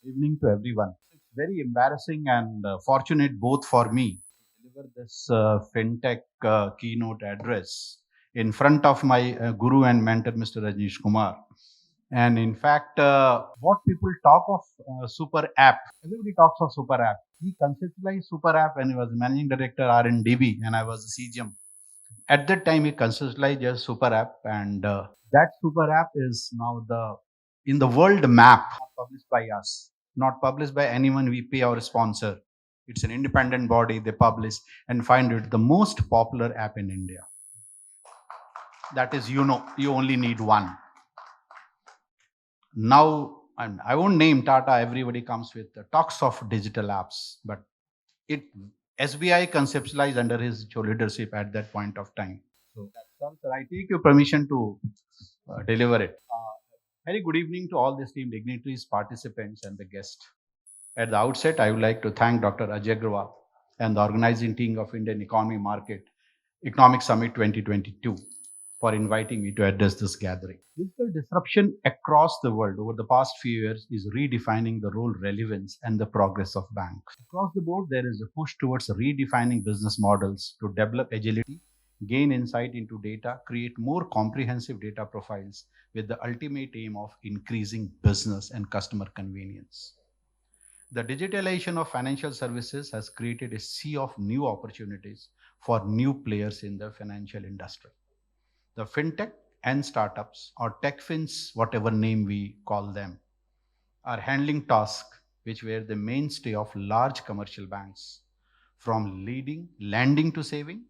Evening to everyone. It's very embarrassing and fortunate both for me to deliver this fintech keynote address in front of my guru and mentor, Mr. Rajneesh Kumar. And in fact, what people talk of super app, everybody talks of super app. He conceptualized super app when he was managing director R&DB and I was the CGM. At that time, he conceptualized a super app, and that super app is now the in the world map, not published by us, not published by anyone we pay or sponsor. It's an independent body. They publish and find it the most popular app in India. That is, you only need one. Now, and I won't name Tata. Everybody comes with the talks of digital apps, but it SBI conceptualized under his leadership at that point of time. So that's all, sir. I take your permission to deliver it. Very good evening to all the esteemed dignitaries, participants, and the guest. At the outset, I would like to thank Dr. Ajay Agrawal and the organizing team of Indian Economic Summit 2022 for inviting me to address this gathering. Digital disruption across the world over the past few years is redefining the role, relevance, and the progress of banks. Across the board, there is a push towards redefining business models to develop agility, gain insight into data, create more comprehensive data profiles with the ultimate aim of increasing business and customer convenience. The digitalization of financial services has created a sea of new opportunities for new players in the financial industry. The fintech and startups, or tech fins, whatever name we call them, are handling tasks which were the mainstay of large commercial banks. From lending to saving,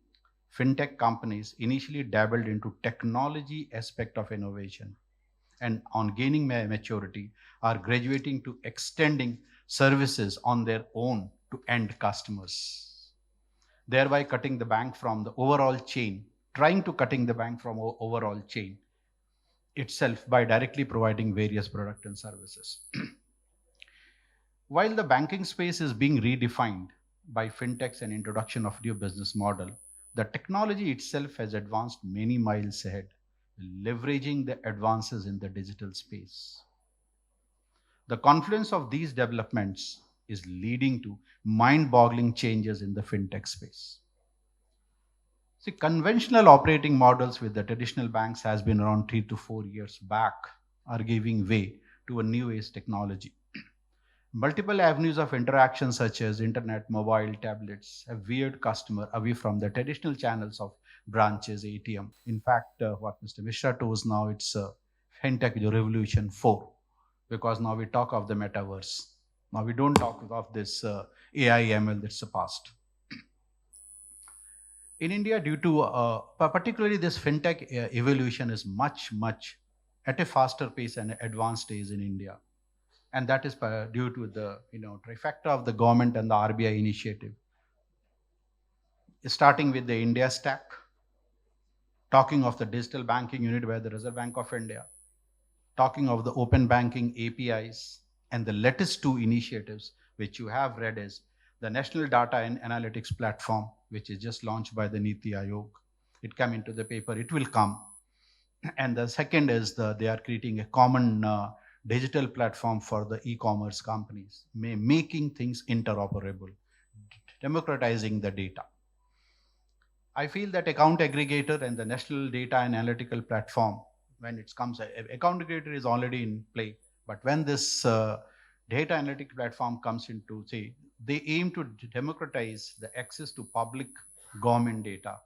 fintech companies initially dabbled into technology aspect of innovation and on gaining maturity are graduating to extending services on their own to end customers, thereby cutting the bank from the overall chain, trying to cutting the bank from overall chain itself by directly providing various products and services. While the banking space is being redefined by fintechs and introduction of new business model, the technology itself has advanced many miles ahead, leveraging the advances in the digital space. The confluence of these developments is leading to mind-boggling changes in the fintech space. See, conventional operating models with the traditional banks has been around 3 to 4 years back are giving way to a new age technology. Multiple avenues of interaction such as internet, mobile, tablets have veered customer away from the traditional channels of branches, ATM. In fact, what Mr. Mishra told us now, it's fintech revolution 4 because now we talk of the metaverse. Now we don't talk of this AI ML that's the past. In India, due to particularly this fintech evolution is much at a faster pace and advanced stage in India, and that is due to the trifecta of the government and the RBI initiative, starting with the India Stack, talking of the digital banking unit by the Reserve Bank of India, talking of the open banking APIs, and the latest two initiatives which you have read is the National Data and Analytics Platform, which is just launched by the Niti Aayog. It came into the paper, it will come. And the second is they are creating a common digital platform for the e-commerce companies, making things interoperable, democratizing the data. I feel that account aggregator and the National Data and Analytical Platform, when it comes, account aggregator is already in play, but when this data analytic platform comes into, say, they aim to democratize the access to public government data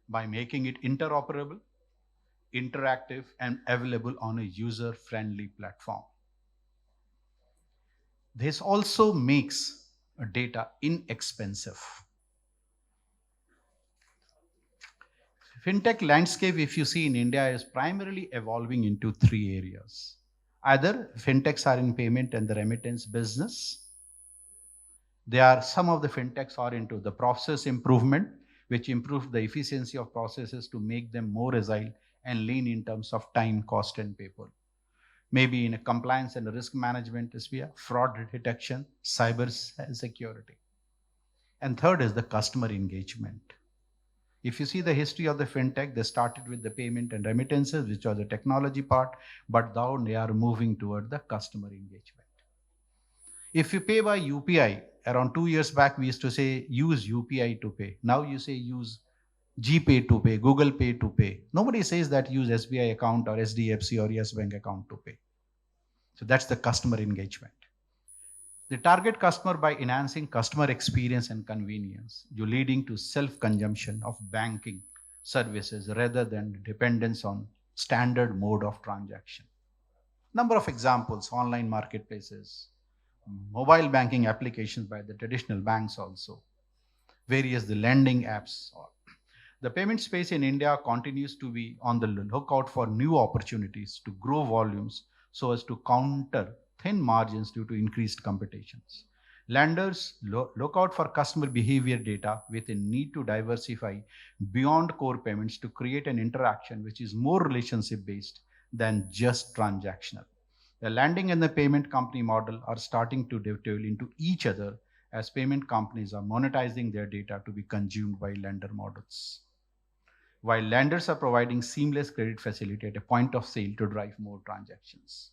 by making it interoperable, interactive, and available on a user-friendly platform. This also makes data inexpensive. Fintech landscape, if you see in India, is primarily evolving into three areas. Either fintechs are in payment and the remittance business. Some of the fintechs are into the process improvement, which improve the efficiency of processes to make them more agile and lean in terms of time, cost, and people. Maybe in a compliance and risk management sphere, fraud detection, cyber security. And third is the customer engagement. If you see the history of the fintech, they started with the payment and remittances, which are the technology part, but now they are moving toward the customer engagement. If you pay by UPI, around 2 years back, we used to say use UPI to pay. Now you say use GPay to pay, Google Pay to pay. Nobody says that use SBI account or SDFC or Yes Bank account to pay. So that's the customer engagement. They target customer by enhancing customer experience and convenience, you leading to self-consumption of banking services rather than dependence on standard mode of transaction. Number of examples: online marketplaces, mobile banking applications by the traditional banks also, various the lending apps. The payment space in India continues to be on the lookout for new opportunities to grow volumes so as to counter thin margins due to increased competitions. Lenders look out for customer behavior data with a need to diversify beyond core payments to create an interaction which is more relationship based than just transactional. The lending and the payment company model are starting to dovetail into each other as payment companies are monetizing their data to be consumed by lender models, while lenders are providing seamless credit facility at a point of sale to drive more transactions.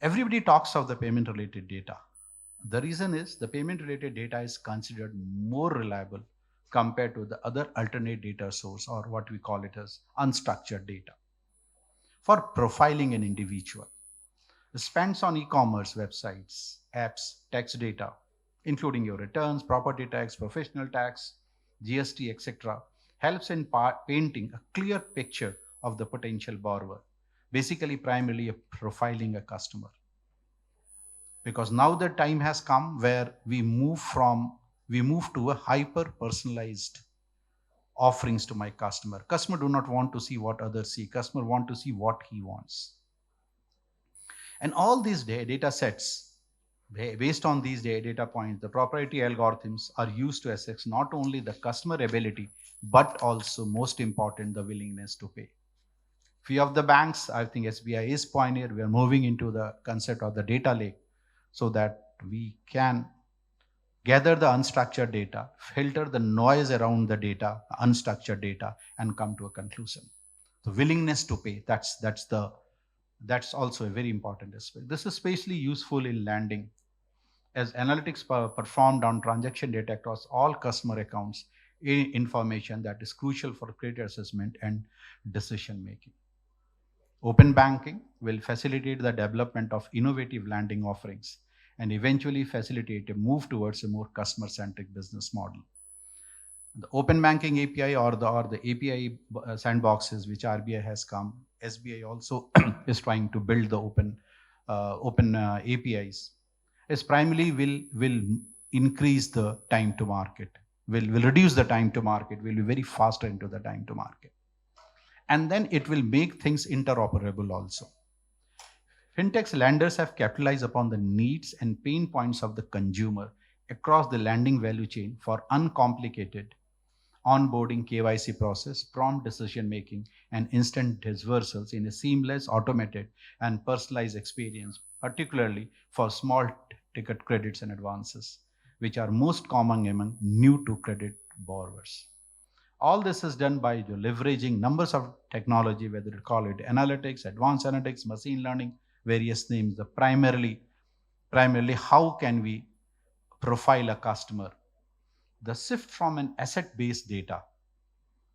Everybody talks of the payment related data. The reason is the payment related data is considered more reliable compared to the other alternate data source, or what we call it as unstructured data, for profiling an individual. The spends on e-commerce websites, apps, tax data, including your returns, property tax, professional tax, GST, etc., helps in painting a clear picture of the potential borrower, basically primarily a profiling a customer. Because now the time has come where we move to a hyper personalized offerings to my customer. Customer do not want to see what others see. Customer want to see what he wants. And all these data sets, based on these data points, the proprietary algorithms are used to assess not only the customer ability, but also, most important, the willingness to pay. Few of the banks, I think SBI is pioneer, we are moving into the concept of the data lake so that we can gather the unstructured data, filter the noise around the data, unstructured data, and come to a conclusion. The willingness to pay, that's also a very important aspect. This is especially useful in lending, as analytics performed on transaction data across all customer accounts, information that is crucial for credit assessment and decision making. Open banking will facilitate the development of innovative lending offerings and eventually facilitate a move towards a more customer centric business model. The open banking API or the API sandboxes which RBI has come, SBI also is trying to build the open APIs. Is primarily will increase the time to market, will reduce the time to market, will be very faster into the time to market, and then it will make things interoperable also. Fintech's lenders have capitalized upon the needs and pain points of the consumer across the lending value chain for uncomplicated onboarding, KYC process, prompt decision making, and instant disbursals in a seamless, automated, and personalized experience, particularly for small ticket credits and advances, which are most common among new to credit borrowers. All this is done by leveraging numbers of technology, whether you call it analytics, advanced analytics, machine learning, various names. The primarily how can we profile a customer? The shift from an asset-based data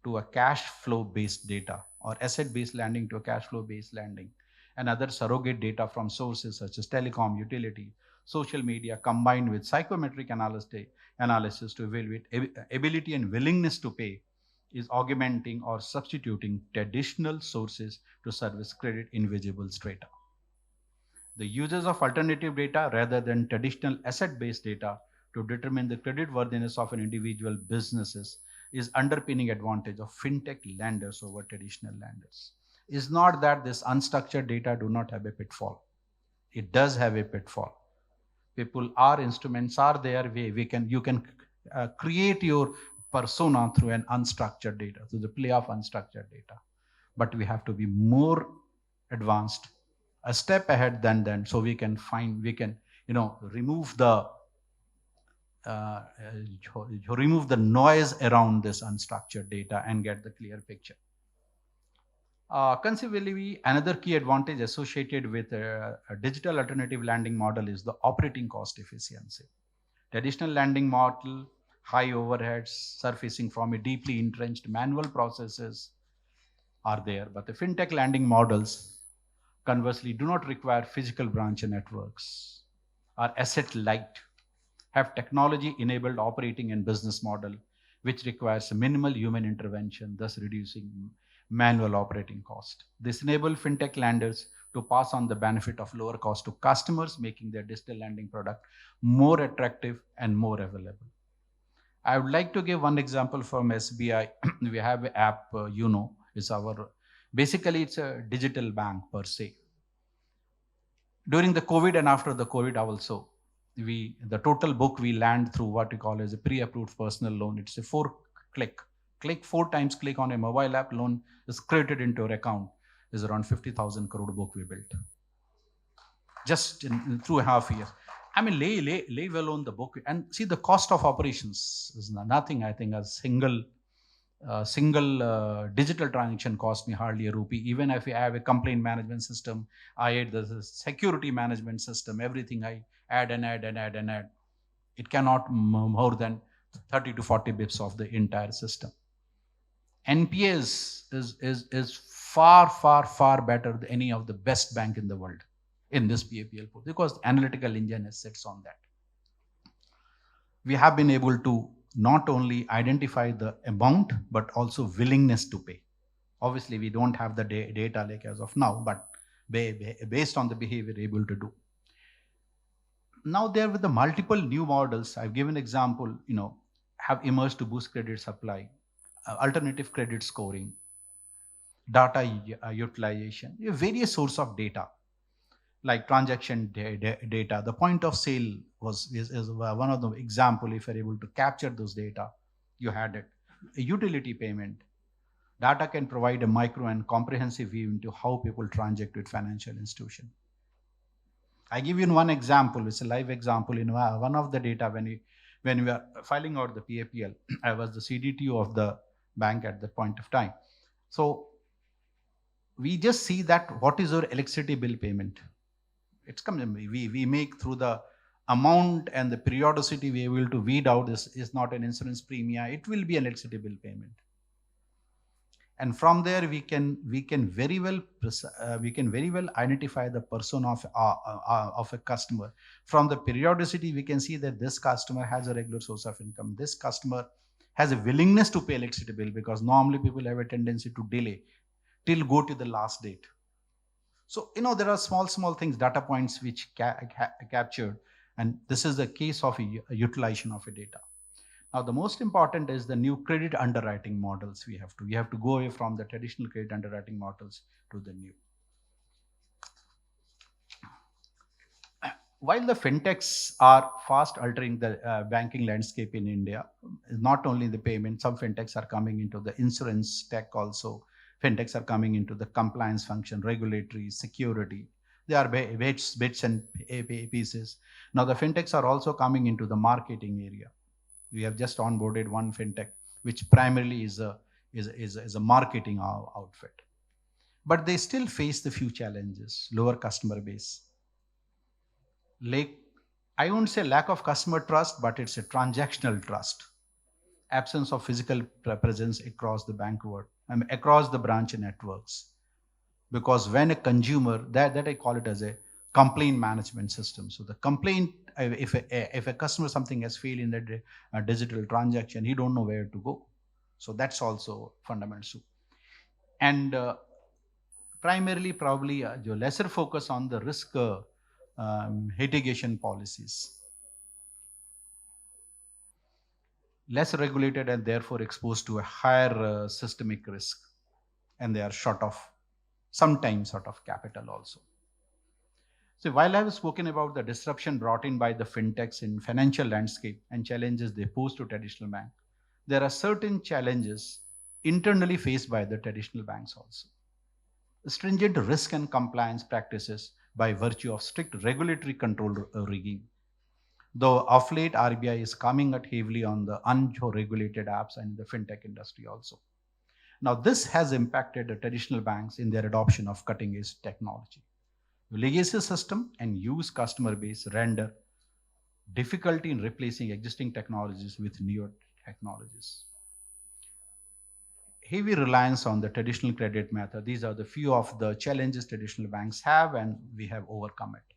to a cash flow-based data, or asset-based lending to a cash flow-based lending, and other surrogate data from sources such as telecom, utility, social media, combined with psychometric analysis to evaluate ability and willingness to pay, is augmenting or substituting traditional sources to service credit invisible strata. The uses of alternative data rather than traditional asset-based data to determine the creditworthiness of an individual businesses is underpinning advantage of fintech lenders over traditional lenders. It's not that this unstructured data do not have a pitfall. It does have a pitfall. People are instruments are there way you can create your persona through an unstructured data, through the play of unstructured data. But we have to be more advanced, a step ahead than so we can remove the noise around this unstructured data and get the clear picture. Conceivably, another key advantage associated with a digital alternative lending model is the operating cost efficiency. Traditional lending model, high overheads surfacing from a deeply entrenched manual processes are there, but the fintech lending models conversely do not require physical branch networks, are asset light, have technology enabled operating and business model which requires minimal human intervention, thus reducing manual operating cost. This enables fintech lenders to pass on the benefit of lower cost to customers, making their digital lending product more attractive and more available. I would like to give one example from SBI. We have an app, is our basically it's a digital bank per se. During the COVID and after the COVID also, the total book we land through what we call as a pre-approved personal loan. It's a click 4 times click on a mobile app, loan is credited into your account. Is around 50,000 crore book we built just in 2.5 years. I mean, leave alone the book and see the cost of operations is nothing. I think a single digital transaction cost me hardly a rupee. Even if I have a complaint management system, I add the security management system, everything I add and add and add and add. It cannot more than 30 to 40 bips of the entire system. NPS is far better than any of the best bank in the world in this PAPL pool because the analytical engine sits on that. We have been able to not only identify the amount but also willingness to pay. Obviously, we don't have the data like as of now, but based on the behavior, able to do. Now there with the multiple new models, I've given example, have emerged to boost credit supply, alternative credit scoring, data utilization, various source of data like transaction data. The point of sale is one of the example. If you're able to capture those data, you had it. A utility payment data can provide a micro and comprehensive view into how people transact with financial institution. I give you one example. It's a live example. In one of the data when we are filing out the PAPL, I was the CDTO of the bank at that point of time. So we just see that what is our electricity bill payment. It's coming. We make through the amount and the periodicity we are able to weed out is not an insurance premium. It will be an electricity bill payment. And from there we can very well identify the person of a customer. From the periodicity, we can see that this customer has a regular source of income. This customer has a willingness to pay electricity bill because normally people have a tendency to delay till go to the last date. So there are small things, data points which captured, and this is the case of a utilization of a data. Now, the most important is the new credit underwriting models. We have to go away from the traditional credit underwriting models to the new. While the fintechs are fast altering the banking landscape in India, not only the payment, some fintechs are coming into the insurance tech also. Fintechs are coming into the compliance function, regulatory, security. They are bits and pieces. Now the fintechs are also coming into the marketing area. We have just onboarded one fintech, which primarily is a marketing outfit. But they still face the few challenges: lower customer base. I won't say lack of customer trust, but it's a transactional trust. Absence of physical presence across the bank world, across the branch networks. Because when a consumer, that I call it as a complaint management system. So the complaint, if a customer something has failed in the digital transaction, he don't know where to go. So that's also fundamental. And primarily probably lesser focus on the risk mitigation policies. Less regulated and therefore exposed to a higher systemic risk, and they are short of sometimes sort of capital also. So while I have spoken about the disruption brought in by the fintechs in financial landscape and challenges they pose to traditional bank, there are certain challenges internally faced by the traditional banks also. Stringent risk and compliance practices by virtue of strict regulatory control regime. Though of late RBI is coming out heavily on the unregulated apps and the fintech industry also. Now, this has impacted the traditional banks in their adoption of cutting edge technology. Legacy system and used customer base render difficulty in replacing existing technologies with newer technologies. Heavy reliance on the traditional credit method. These are the few of the challenges traditional banks have, and we have overcome it.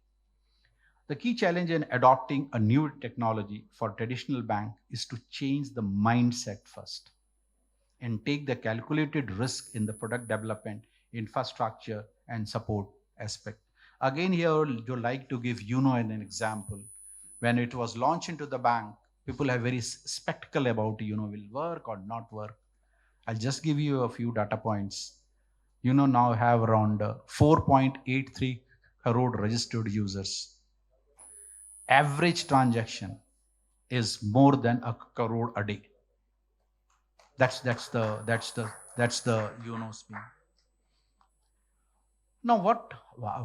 The key challenge in adopting a new technology for traditional bank is to change the mindset first and take the calculated risk in the product development, infrastructure, and support aspect. Again, here I would like to give an example. When it was launched into the bank, people are very skeptical about will work or not work. I'll just give you a few data points. Now have around 4.83 crore registered users. Average transaction is more than a crore a day. That's the speed. Now,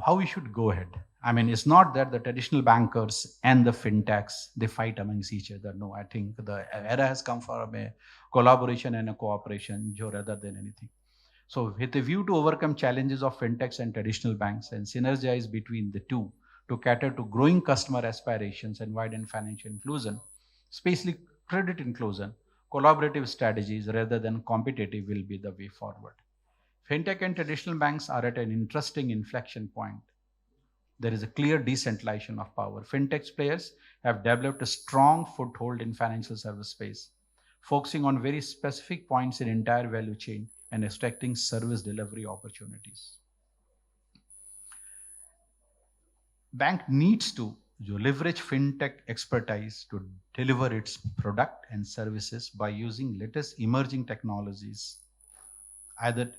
how we should go ahead? I mean, it's not that the traditional bankers and the fintechs they fight amongst each other. No, I think the era has come for a collaboration and a cooperation, rather than anything. So, with a view to overcome challenges of fintechs and traditional banks and synergize between the two to cater to growing customer aspirations and widen financial inclusion, especially credit inclusion, collaborative strategies rather than competitive will be the way forward. Fintech and traditional banks are at an interesting inflection point. There is a clear decentralization of power. Fintech players have developed a strong foothold in financial service space, focusing on very specific points in entire value chain and extracting service delivery opportunities. Bank needs to leverage fintech expertise to deliver its product and services by using latest emerging technologies, either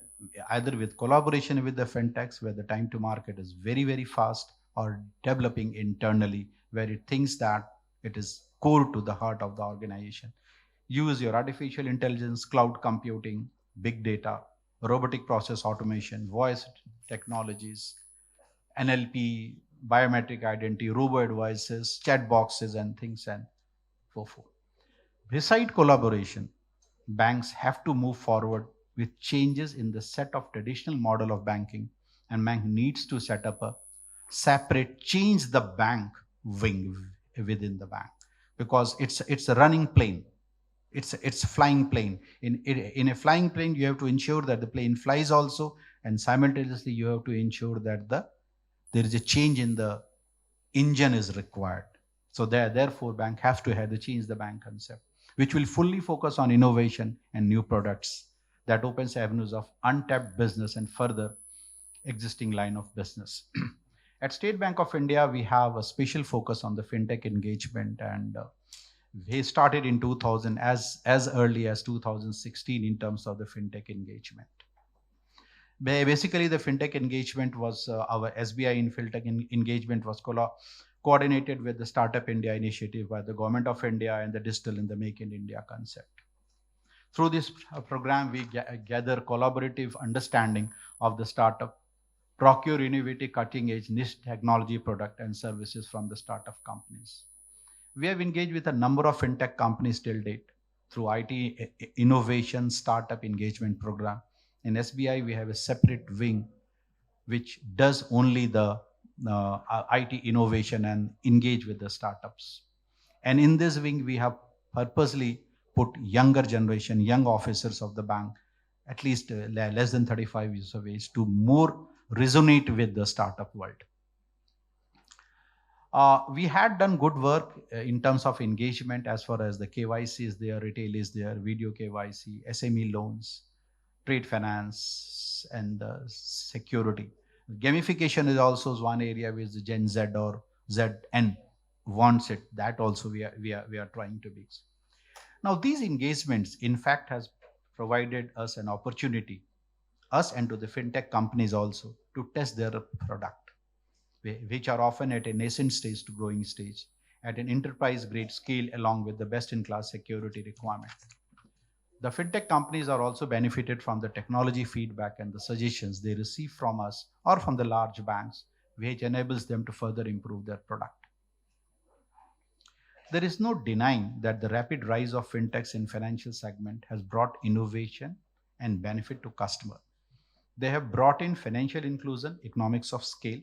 either with collaboration with the fintechs where the time to market is very very fast, or developing internally where it thinks that it is core to the heart of the organization. Use your artificial intelligence, cloud computing, big data, robotic process automation, voice technologies, NLP, biometric identity, robo advisors, chat boxes, and things and so forth. Beside collaboration, banks have to move forward with changes in the set of traditional model of banking, and bank needs to set up a separate change the bank wing within the bank, because it's a running plane. It's a flying plane. In a flying plane, you have to ensure that the plane flies also, and simultaneously you have to ensure that there is a change in the engine is required. So therefore, bank has to have to change the bank concept, which will fully focus on innovation and new products that opens avenues of untapped business and further existing line of business. At State Bank of India, we have a special focus on the fintech engagement, and we started in 2000 as early as 2016 in terms of the fintech engagement. Basically, the fintech engagement was our SBI in fintech engagement was coordinated with the Startup India initiative by the Government of India and the Digital in the Make in India concept. Through this program, we gather collaborative understanding of the startup, procure innovative cutting edge niche technology product and services from the startup companies. We have engaged with a number of fintech companies till date through IT innovation startup engagement program. In SBI, we have a separate wing which does only the IT innovation and engage with the startups. And in this wing, we have purposely put younger generation, young officers of the bank, at least less than 35 years of age, to more resonate with the startup world. We had done good work in terms of engagement as far as the KYC is there, retail is there, video KYC, SME loans, trade finance, and security. Gamification is also one area which the Gen Z or ZN wants it. That also we are trying to be. Now these engagements, in fact, has provided us an opportunity, us and to the fintech companies also, to test their product, which are often at a nascent stage to growing stage, at an enterprise grade scale along with the best in class security requirement. The fintech companies are also benefited from the technology feedback and the suggestions they receive from us or from the large banks, which enables them to further improve their product. There is no denying that the rapid rise of fintechs in financial segment has brought innovation and benefit to customer. They have brought in financial inclusion, economics of scale,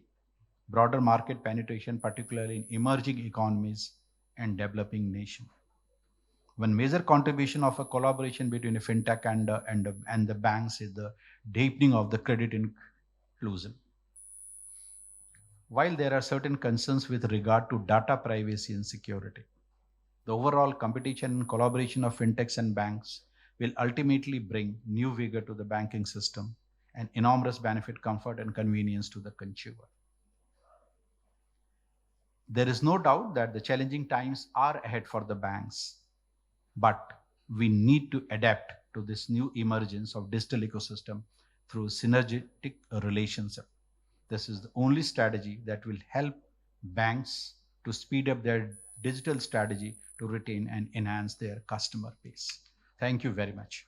broader market penetration, particularly in emerging economies and developing nations. One major contribution of a collaboration between a fintech and the banks is the deepening of the credit inclusion. While there are certain concerns with regard to data privacy and security, the overall competition and collaboration of fintechs and banks will ultimately bring new vigor to the banking system and enormous benefit, comfort, and convenience to the consumer. There is no doubt that the challenging times are ahead for the banks, but we need to adapt to this new emergence of digital ecosystem through synergetic relationship. This is the only strategy that will help banks to speed up their digital strategy to retain and enhance their customer base. Thank you very much.